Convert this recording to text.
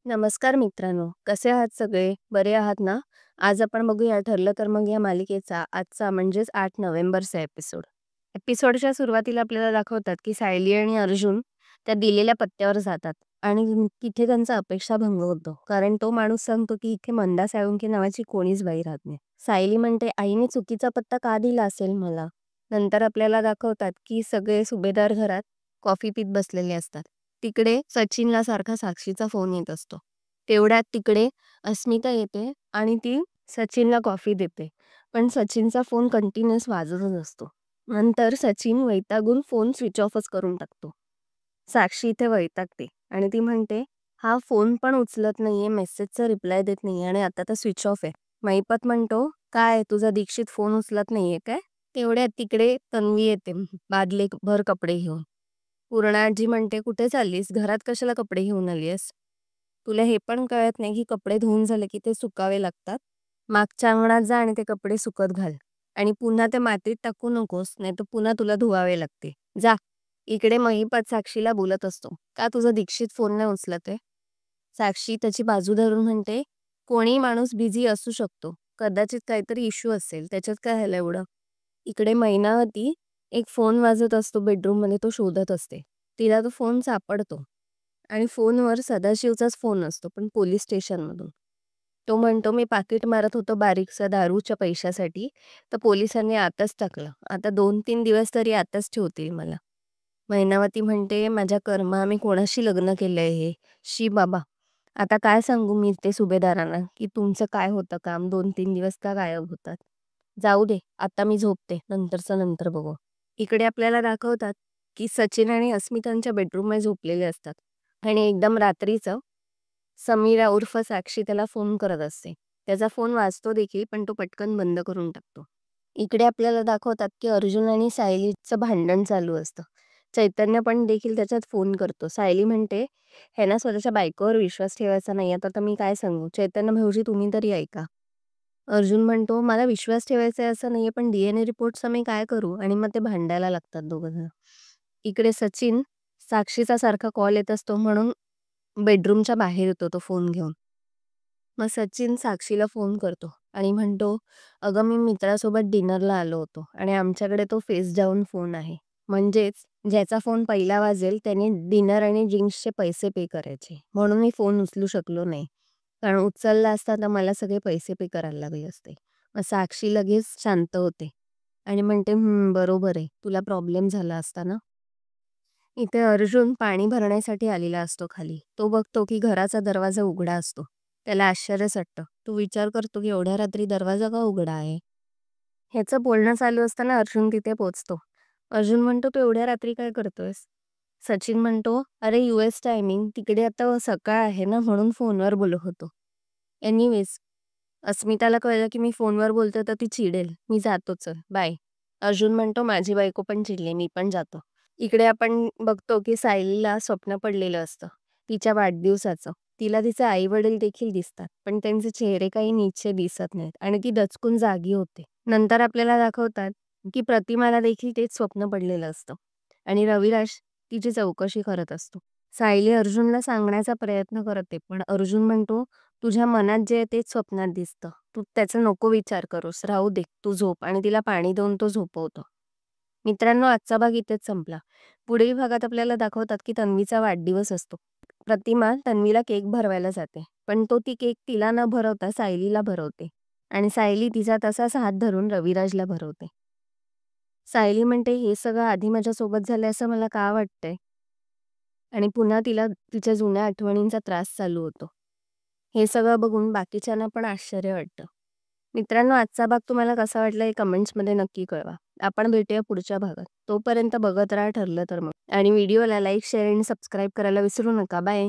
नमस्कार मित्रांनो, कसे आहात सगळे? बरे आहात ना? आज आपण बघूया ठरलं तर मग या मालिकेचा आजचा म्हणजेच 8 नोव्हेंबरचा एपिसोड. एपिसोडच्या सुरुवातीला आपल्याला दाखवतात की सायली आणि अर्जुन त्या दिलेल्या पत्त्यावर जातात आणि तिथे त्यांचा अपेक्षाभंग होतो. कारण तो माणूस सांगतो की इथे मंदा साळुंखे नावाची कोणीच बाई राहत नाही. सायली म्हणते आईने चुकीचा पत्ता का दिला असेल मला? नंतर आपल्याला दाखवतात की सगळे सुभेदार घरात कॉफी पीत बसलेले असतात. तिकडे सचिनला सारखा साक्षीचा फोन येत असतो. तेवढ्यात तिकडे अस्मिता येते आणि ती सचिनला कॉफी देते. पण सचिनचा फोन कंटिन्युअस वाजतच असतो. नंतर सचिन वैतागून फोन स्विच ऑफच करून टाकतो. साक्षी इथे वैतागते आणि ती म्हणते, हा फोन पण उचलत नाहीये, मेसेजचा रिप्लाय देत नाहीये आणि आता तर स्विच ऑफ आहे. महिपत म्हणतो, काय तुझा दीक्षित फोन उचलत नाहीये काय? तेवढ्यात तिकडे तन्वी येते बादले भर कपडे घेऊन. पूर्णा आजी म्हणते, कुठे चाललीस? घरात कशाला कपडे घेऊन आलीयस? तुला हे पण कळत नाही की कपडे धुवून झाले की ते सुकावे लागतात. मागच्या अंगणात जा आणि ते कपडे सुकत घाल आणि पुन्हा ते मातीत टाकू नकोस, नाही तर पुन्हा तुला धुवावे लागते. जा. इकडे महिपत साक्षीला बोलत असतो, का तुझा दीक्षित फोन नाही उचलत आहे? साक्षी त्याची बाजू धरून म्हणते, कोणी माणूस बिझी असू शकतो, कदाचित काहीतरी इश्यू असेल, त्याच्यात काय झालं एवढं? इकडे मैनावती एक फोन वाजत असतो बेडरूम मध्ये, तो शोधत असते. तिला तो फोन सापडतो आणि फोनवर सदाशिवचाच फोन असतो, पण पोलीस स्टेशनमधून. तो म्हणतो, मी पाकिट मारत होतो बारीकसा दारूच्या पैशासाठी, तर पोलिसांनी आताच टाकलं. आता 2-3 दिवस तरी आताच ठेवतील मला. मैनावती म्हणते, माझ्या कर्मा, मी कोणाशी लग्न केलंय हे? शी बाबा. आता काय सांगू मी ते सुभेदारांना की तुमचं काय होतं काम, 2-3 दिवस का गायब होतात? जाऊ दे, आता मी झोपते, नंतरचं नंतर बघू. इकडे आपल्याला दाखवतात की सचिन आणि अस्मितांच्या बेडरूममध्ये झोपलेले असतात आणि एकदम रात्रीचं समीरा उर्फ साक्षी त्याला फोन करत असते. त्याचा फोन वाजतो देखील, पण तो पटकन बंद करून टाकतो. इकडे आपल्याला दाखवतात की अर्जुन आणि सायलीचं भांडण चालू असतं. चैतन्य पण देखील त्याच्यात फोन करतो. सायली म्हणते, ह्यांना स्वतःच्या बायकोवर विश्वास ठेवायचा नाही, आता तर मी काय सांगू? चैतन्य भाऊजी तुम्ही तरी ऐका. अर्जुन म्हणतो, मला विश्वास ठेवायचा आहे असं नाहीये, पण DNA रिपोर्टचं मी काय करू? आणि मग ते भांडायला लागतात दोघं जण. इकडे सचिन साक्षीचा सारखा कॉल येत असतो म्हणून बेडरूमच्या बाहेर येतो तो फोन घेऊन. मग सचिन साक्षीला फोन करतो आणि म्हणतो, अगं मी मित्रासोबत डिनरला आलो होतो आणि आमच्याकडे तो फेस डाऊन फोन आहे. म्हणजेच ज्याचा फोन पहिला वाजेल त्याने डिनर आणि ड्रिंक्सचे पैसे पे करायचे. म्हणून मी फोन उचलू शकलो नाही. कारण उचलला असता तर मला सगळे पैसे पे करायला लागले असते. मग साक्षी लगेच शांत होते आणि म्हणते, बरोबर आहे. तुला प्रॉब्लेम झाला असता ना? इथे अर्जुन पाणी भरण्यासाठी आलेला असतो खाली. तो बघतो की घराचा दरवाजा उघडा असतो. त्याला आश्चर्यच वाटतं. तो विचार करतो की एवढ्या रात्री दरवाजा का उघडा आहे? ह्याचं बोलणं चालू असताना अर्जुन तिथे पोहोचतो. अर्जुन म्हणतो, तू एवढ्या रात्री काय करतोयस? सचिन म्हणतो, अरे US टायमिंग, तिकडे आता सकाळ आहे ना, म्हणून फोनवर बोलत होतो. एनिवेज, अस्मिताला कळलं की मी फोनवर बोलतोय तर ती चिडेल. मी जातो, चल बाय. अर्जुन म्हणतो, माझी बायको पण चिडली, मी पण जातो. इकडे आपण बघतो की सायलीला स्वप्न पडलेलं असतं तिच्या वाढदिवसाचं. तिला तिचे आई वडील देखील दिसतात, पण त्यांचे चेहरे काही नीटसे दिसत नाहीत आणि ती दचकून जागी होते. नंतर आपल्याला दाखवतात की प्रतिमाला देखील तेच स्वप्न पडलेलं असतं आणि रविराज तिची चौकशी करत असतो. सायली अर्जुनला सांगण्याचा प्रयत्न करते, पण अर्जुन म्हणतो, तुझ्या मनात जे आहे तेच स्वप्नात दिसतं. तू त्याचा नको विचार करूस, राहू दे, तू झोप. आणि तिला पाणी देऊन तो झोपवतो. मित्रांनो, आजचा भाग इथेच संपला. पुढील भागात आपल्याला दाखवतात की तन्वीचा वाढदिवस असतो. प्रतिमा तन्वीला केक भरवायला जाते, पण तो ती केक तिला न भरवता सायलीला भरवते आणि सायली तिचा तसाच हात धरून रविराजला भरवते. सायली म्हणते, हे सगळं आधी माझ्यासोबत झालंय असं मला का वाटतंय? आणि पुन्हा तिला तिच्या जुन्या आठवणींचा त्रास चालू होतो. हे सगळं बघून बाकीच्यांना पण आश्चर्य वाटतं. मित्रांनो, आजचा भाग तुम्हाला कसा वाटला हे कमेंट्समध्ये नक्की कळवा. आपण भेटूया पुढच्या भागात. तोपर्यंत बघत राहा ठरलं तर मग. आणि व्हिडिओला लाईक, शेअर आणि सबस्क्राईब करायला विसरू नका. बाय.